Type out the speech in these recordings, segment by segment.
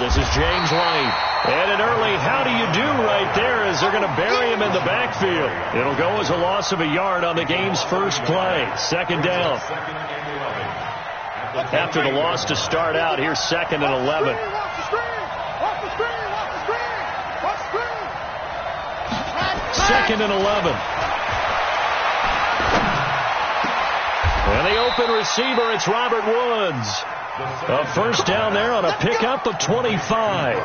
This is James White. And an early how do you do right there as they're going to bury him in the backfield. It'll go as a loss of a yard on the game's first play. Second down. After the loss to start out, here's 2nd and 11. Second and 11. And the open receiver, it's Robert Woods. A first down there on a pickup of 25.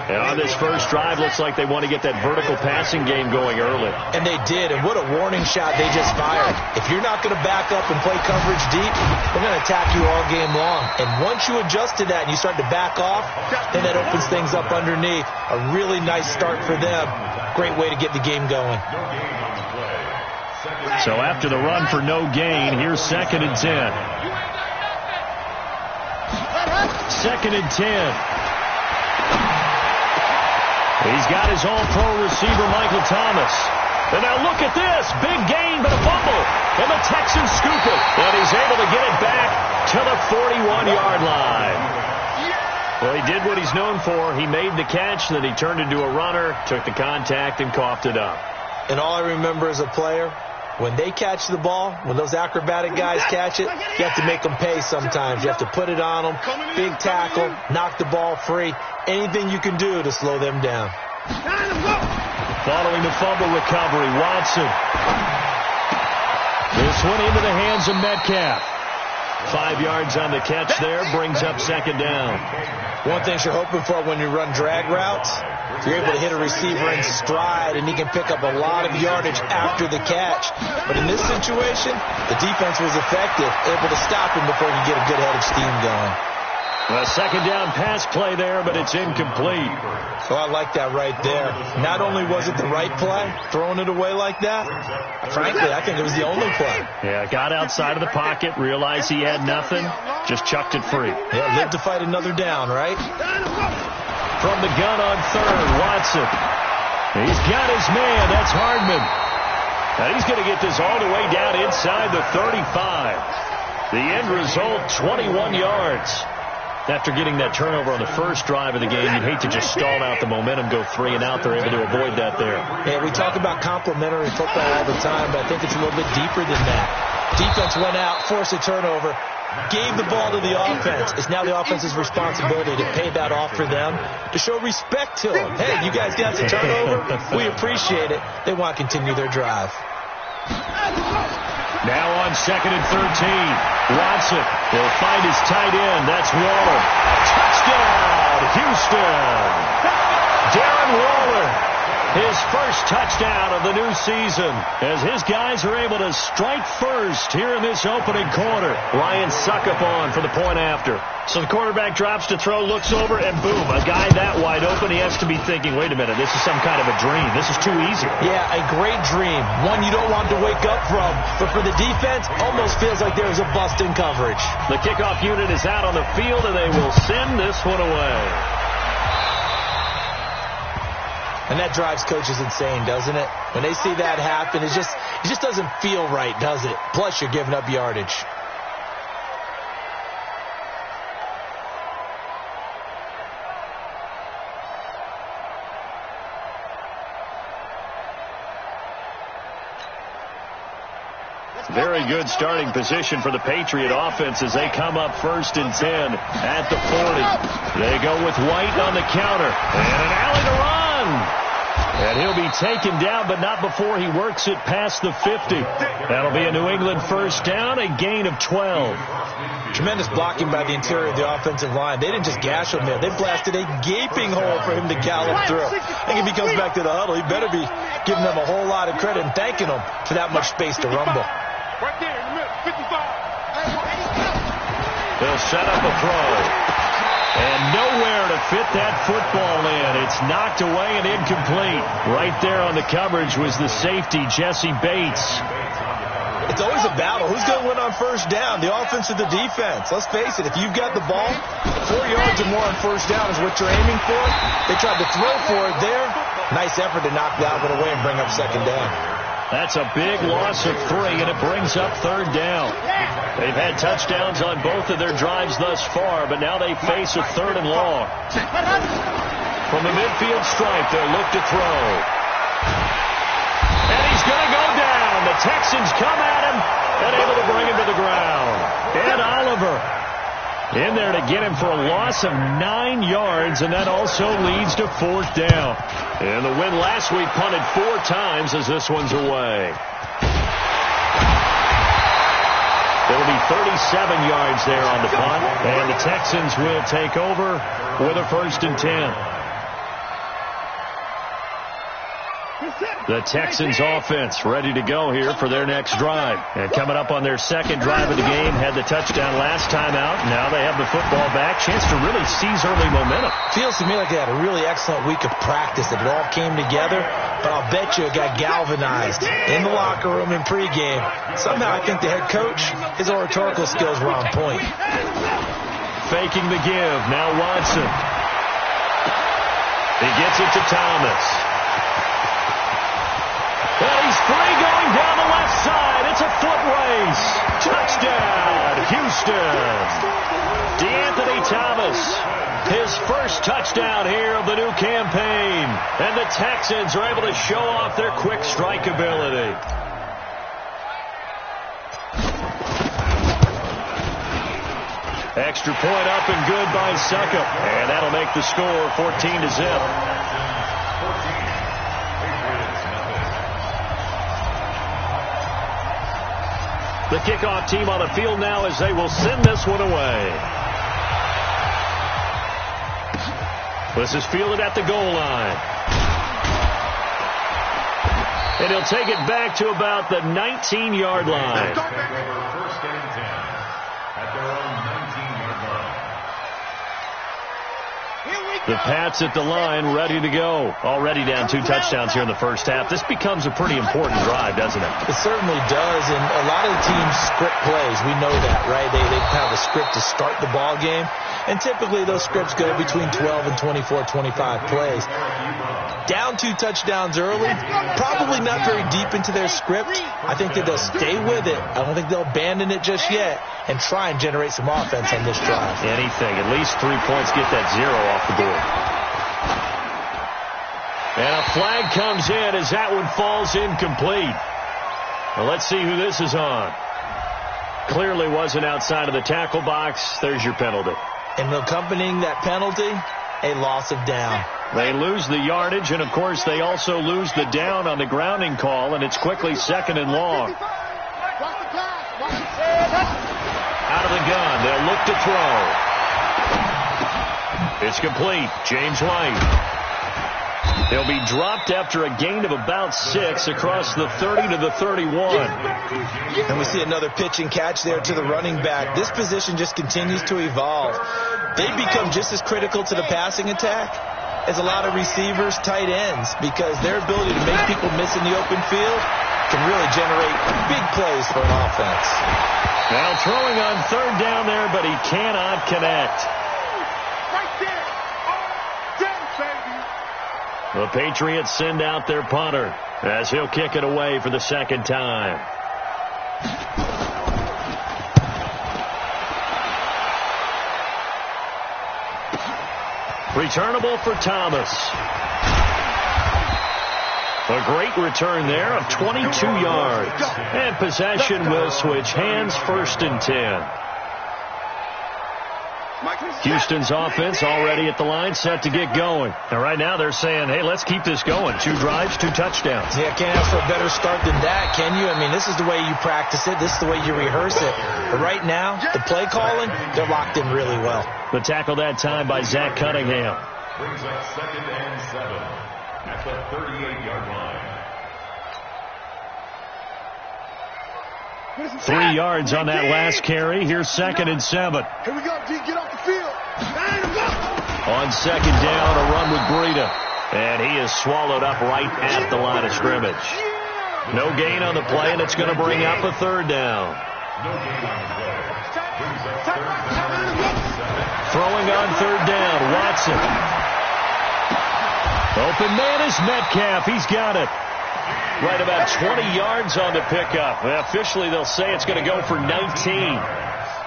And on this first drive, looks like they want to get that vertical passing game going early. And they did, and what a warning shot they just fired. If you're not going to back up and play coverage deep, they're going to attack you all game long. And once you adjust to that and you start to back off, then that opens things up underneath. A really nice start for them. Great way to get the game going. So after the run for no gain, here's 2nd and 10. 2nd and 10. He's got his all-pro receiver, Michael Thomas. And now look at this. Big gain, but a fumble. And the Texans scoop it. And he's able to get it back to the 41-yard line. Well, he did what he's known for. He made the catch, then he turned into a runner, took the contact, and coughed it up. And all I remember as a player, when they catch the ball, when those acrobatic guys catch it, you have to make them pay sometimes. You have to put it on them, big tackle, knock the ball free, anything you can do to slow them down. Following the fumble recovery, Watson. This one into the hands of Metcalf. 5 yards on the catch there, brings up 2nd down. One thing you're hoping for when you run drag routes, you're able to hit a receiver in stride, and he can pick up a lot of yardage after the catch. But in this situation, the defense was effective, able to stop him before he could get a good head of steam going. A 2nd down pass play there, but it's incomplete. So I like that right there. Not only was it the right play, throwing it away like that, frankly, I think it was the only play. Yeah, got outside of the pocket, realized he had nothing, just chucked it free. Yeah, lived to fight another down, right? From the gun on 3rd, Watson. He's got his man. That's Hardman. And he's going to get this all the way down inside the 35. The end result, 21 yards. After getting that turnover on the first drive of the game, you'd hate to just stall out the momentum, go 3 and out. They're able to avoid that there. Yeah, we talk about complementary football all the time, but I think it's a little bit deeper than that. Defense went out, forced a turnover, gave the ball to the offense. It's now the offense's responsibility to pay that off for them, to show respect to them. Hey, you guys got the turnover. We appreciate it. They want to continue their drive. Now on 2nd and 13. Watson will find his tight end. That's Waller. Touchdown, Houston. Darren Waller, his first touchdown of the new season, as his guys are able to strike first here in this opening quarter. Ryan Suckup on for the point after. So the quarterback drops to throw, looks over, and boom, a guy that wide open. He has to be thinking, wait a minute, this is some kind of a dream. This is too easy. Yeah, a great dream. One you don't want to wake up from. But for the defense, almost feels like there's a bust in coverage. The kickoff unit is out on the field, and they will send this one away. And that drives coaches insane, doesn't it? When they see that happen, it just doesn't feel right, does it? Plus, you're giving up yardage. Very good starting position for the Patriot offense as they come up 1st and 10 at the 40. They go with White on the counter. And an alley to run. And he'll be taken down, but not before he works it past the 50. That'll be a New England first down, a gain of 12. Tremendous blocking by the interior of the offensive line. They didn't just gash him there. They blasted a gaping hole for him to gallop through. I think if he comes back to the huddle, he better be giving them a whole lot of credit and thanking them for that much space to rumble. Right there in the middle, 55. They'll set up a throw. And nowhere to fit that football in. It's knocked away and incomplete. Right there on the coverage was the safety, Jesse Bates. It's always a battle. Who's going to win on first down, the offense or the defense? Let's face it, if you've got the ball, 4 yards or more on first down is what you're aiming for. They tried to throw for it there. Nice effort to knock that one away and bring up 2nd down. That's a big loss of 3, and it brings up 3rd down. They've had touchdowns on both of their drives thus far, but now they face a 3rd and long. From the midfield stripe, they'll look to throw. And he's going to go down. The Texans come at him and able to bring him to the ground. Ed Oliver in there to get him for a loss of 9 yards, and that also leads to 4th down. And the win last week punted 4 times as this one's away. It'll be 37 yards there on the punt, and the Texans will take over with a 1st and 10. The Texans offense ready to go here for their next drive. And coming up on their 2nd drive of the game, had the touchdown last time out. Now they have the football back. Chance to really seize early momentum. Feels to me like they had a really excellent week of practice. It all came together, but I'll bet you it got galvanized in the locker room in pregame. Somehow I think the head coach, his oratorical skills were on point. Faking the give. Now Watson. He gets it to Thomas. Well, he's free going down the left side. It's a foot race. Touchdown, Houston. DeAnthony Thomas, his first touchdown here of the new campaign. And the Texans are able to show off their quick strike ability. Extra point up and good by Suckup. And that'll make the score 14-0. The kickoff team on the field now as they will send this one away. This is fielded at the goal line. And he'll take it back to about the 19-yard line. First and 10 at their own 19-yard line. The Pats at the line, ready to go. Already down 2 touchdowns here in the first half. This becomes a pretty important drive, doesn't it? It certainly does, and a lot of the teams script plays. We know that, right? They have a script to start the ball game, and typically those scripts go between 12 and 24, 25 plays. Down 2 touchdowns early, probably not very deep into their script. I think that they'll stay with it. I don't think they'll abandon it just yet and try and generate some offense on this drive. Anything. At least 3 points, get that 0 off the board. And a flag comes in as that one falls incomplete. Well, let's see who this is on. Clearly wasn't outside of the tackle box. There's your penalty. And accompanying that penalty, a loss of down. They lose the yardage, and, of course, they also lose the down on the grounding call, and it's quickly 2nd and long. Out of the gun. They'll look to throw. It's complete. James White. They'll be dropped after a gain of about 6 across the 30 to the 31. And we see another pitch and catch there to the running back. This position just continues to evolve. They become just as critical to the passing attack as a lot of receivers, tight ends, because their ability to make people miss in the open field can really generate big plays for an offense. Now throwing on 3rd down there, but he cannot connect. The Patriots send out their punter as he'll kick it away for the 2nd time. Returnable for Thomas. A great return there of 22 yards. And possession will switch hands, 1st and 10. Houston's offense already at the line, set to get going. And right now they're saying, hey, let's keep this going. 2 drives, 2 touchdowns. Yeah, can't ask for a better start than that, can you? I mean, this is the way you practice it. This is the way you rehearse it. But right now, the play calling, they're locked in really well. The tackle that time by Zach Cunningham. Brings up 2nd and 7 at the 38-yard line. 3 yards on that last carry. Here's 2nd and 7. Here we go, D. Get off the field. On 2nd down, a run with Breida. And he is swallowed up right at the line of scrimmage. No gain on the play, and it's going to bring up a 3rd down. No gain on the play. Brings up 3rd down. Throwing on 3rd down, Watson. Open man is Metcalf. He's got it. Right about 20 yards on the pickup. Officially, they'll say it's going to go for 19.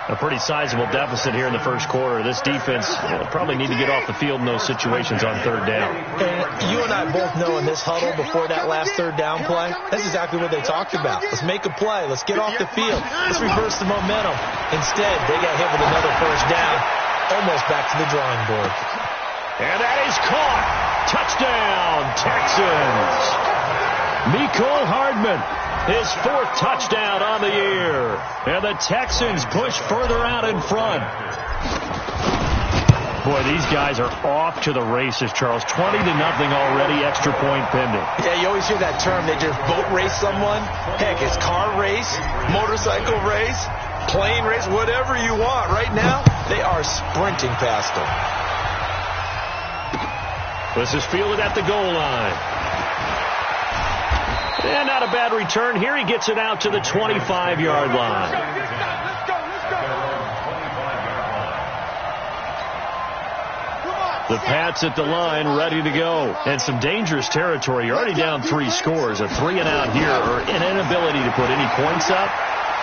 A pretty sizable deficit here in the first quarter. This defense probably need to get off the field in those situations on third down. And you and I both know in this huddle before that last third down play, that's exactly what they talked about. Let's make a play. Let's get off the field. Let's reverse the momentum. Instead, they got hit with another first down, almost back to the drawing board. And that is caught. Touchdown, Texans. Mecole Hardman, his 4th touchdown on the year. And the Texans push further out in front. Boy, these guys are off to the races, Charles. 20-0 already, extra point pending. Yeah, you always hear that term. They just boat race someone. Heck, it's car race, motorcycle race, plane race, whatever you want. Right now, they are sprinting past them. This is fielded at the goal line. And not a bad return here. He gets it out to the 25-yard line. The Pats at the line, ready to go. And some dangerous territory. You're already down 3 scores. A 3-and-out here, or an inability to put any points up.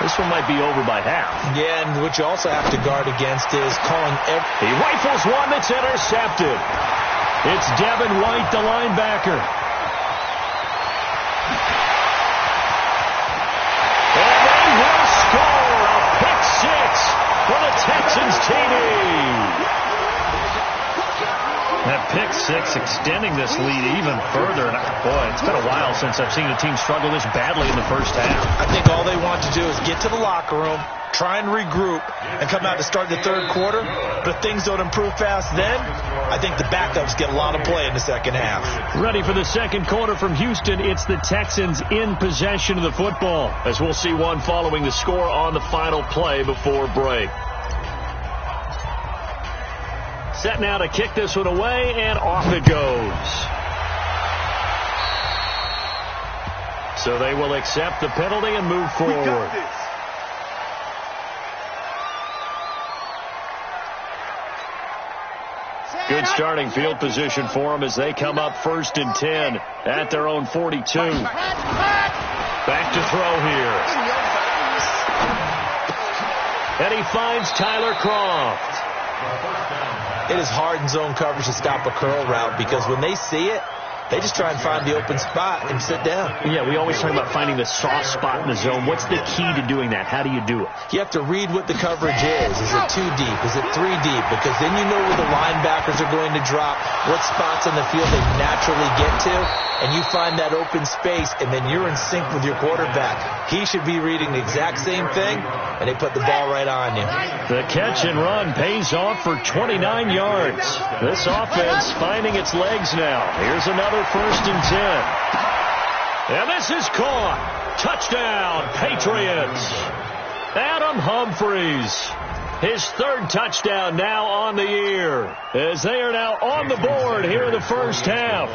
This one might be over by half. Yeah, and what you also have to guard against is calling He rifles one that's intercepted. It's Devin White, the linebacker. And they will score a pick 6 for the Texans TD. That pick 6 extending this lead even further. And boy, it's been a while since I've seen a team struggle this badly in the first half. I think all they want to do is get to the locker room, try and regroup, and come out to start the third quarter. But if things don't improve fast then, I think the backups get a lot of play in the second half. Ready for the second quarter from Houston. It's the Texans in possession of the football, as we'll see one following the score on the final play before break. Set now to kick this one away, and off it goes. So they will accept the penalty and move forward. Good starting field position for them as they come up 1st and 10 at their own 42. Back to throw here. And he finds Tyler Croft. It is hard in zone coverage to stop a curl route because when they see it, they just try and find the open spot and sit down. Yeah, we always talk about finding the soft spot in the zone. What's the key to doing that? How do you do it? You have to read what the coverage is. Is it 2 deep? Is it 3 deep? Because then you know where the linebackers are going to drop, what spots on the field they naturally get to, and you find that open space, and then you're in sync with your quarterback. He should be reading the exact same thing, and they put the ball right on you. The catch and run pays off for 29 yards. This offense finding its legs now. Here's another 1st and 10. And this is caught. Touchdown, Patriots. Adam Humphries. His 3rd touchdown now on the year, as they are now on the board here in the first half.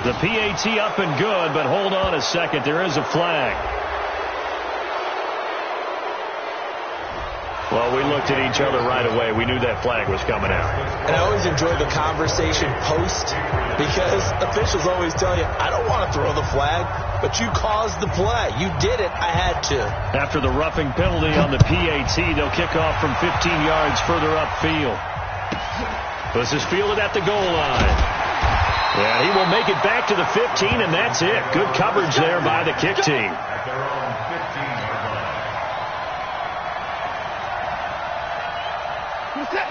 The PAT up and good, but hold on a second. There is a flag. Well, we looked at each other right away. We knew that flag was coming out. And I always enjoy the conversation post because officials always tell you, I don't want to throw the flag, but you caused the play. You did it. I had to. After the roughing penalty on the PAT, they'll kick off from 15 yards further upfield. This is fielded at the goal line. Yeah, he will make it back to the 15, and that's it. Good coverage there by the kick team.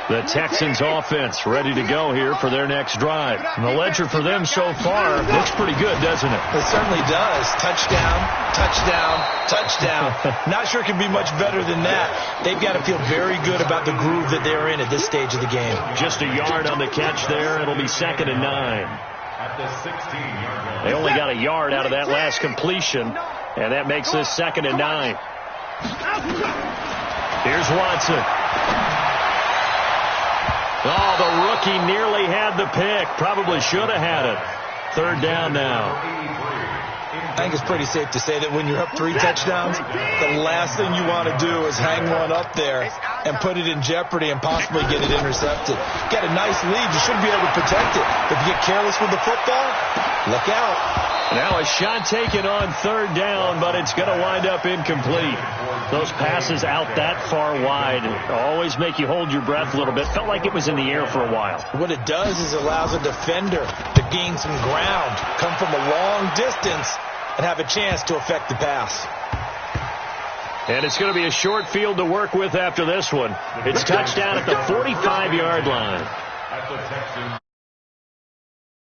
The Texans offense ready to go here for their next drive. And the ledger for them so far looks pretty good, doesn't it? It certainly does. Touchdown, touchdown, touchdown. Not sure it can be much better than that. They've got to feel very good about the groove that they're in at this stage of the game. Just a yard on the catch there. It'll be 2nd and 9. At the 16-yard line. They only got a yard out of that last completion, and that makes this 2nd and 9. Here's Watson. Oh, the rookie nearly had the pick. Probably should have had it. 3rd down now. I think it's pretty safe to say that when you're up 3 touchdowns, the last thing you want to do is hang one up there and put it in jeopardy and possibly get it intercepted. Get a nice lead, you should be able to protect it. If you get careless with the football, look out. Now a shot taken on 3rd down, but it's going to wind up incomplete. Those passes out that far wide always make you hold your breath a little bit. Felt like it was in the air for a while. What it does is allows a defender to gain some ground, come from a long distance, and have a chance to affect the pass. And it's going to be a short field to work with after this one. It's touchdown at the 45-yard line.